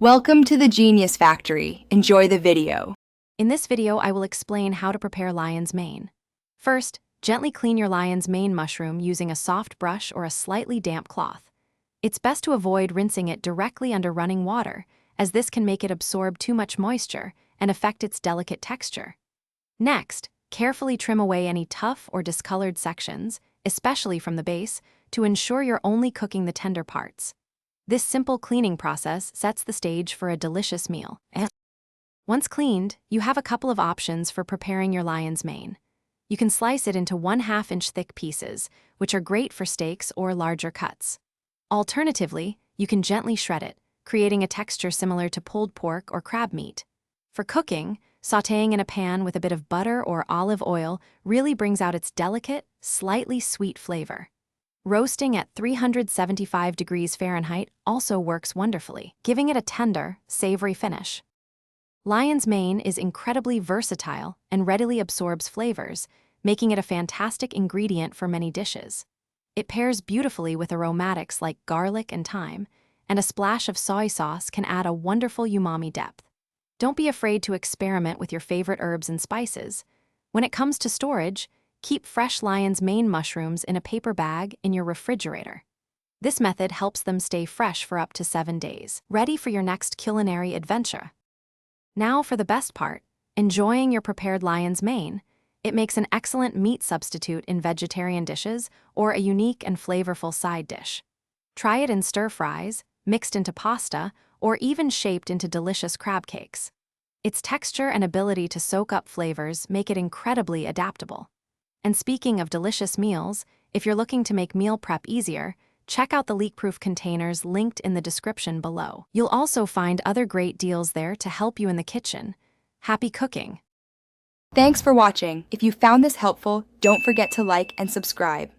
Welcome to the Genius Factory. Enjoy the video. In this video, I will explain how to prepare lion's mane. First, gently clean your lion's mane mushroom using a soft brush or a slightly damp cloth. It's best to avoid rinsing it directly under running water, as this can make it absorb too much moisture and affect its delicate texture. Next, carefully trim away any tough or discolored sections, especially from the base, to ensure you're only cooking the tender parts. This simple cleaning process sets the stage for a delicious meal. Once cleaned, you have a couple of options for preparing your lion's mane. You can slice it into 1/2 inch thick pieces, which are great for steaks or larger cuts. Alternatively, you can gently shred it, creating a texture similar to pulled pork or crab meat. For cooking, sautéing in a pan with a bit of butter or olive oil really brings out its delicate, slightly sweet flavor. Roasting at 375 degrees Fahrenheit also works wonderfully, giving it a tender, savory finish. Lion's mane is incredibly versatile and readily absorbs flavors, making it a fantastic ingredient for many dishes. It pairs beautifully with aromatics like garlic and thyme, and a splash of soy sauce can add a wonderful umami depth. Don't be afraid to experiment with your favorite herbs and spices. When it comes to storage, keep fresh lion's mane mushrooms in a paper bag in your refrigerator. This method helps them stay fresh for up to 7 days, ready for your next culinary adventure. Now for the best part, enjoying your prepared lion's mane. It makes an excellent meat substitute in vegetarian dishes or a unique and flavorful side dish. Try it in stir fries, mixed into pasta, or even shaped into delicious crab cakes. Its texture and ability to soak up flavors make it incredibly adaptable. And speaking of delicious meals, if you're looking to make meal prep easier, check out the leak-proof containers linked in the description below. You'll also find other great deals there to help you in the kitchen. Happy cooking! Thanks for watching. If you found this helpful, don't forget to like and subscribe.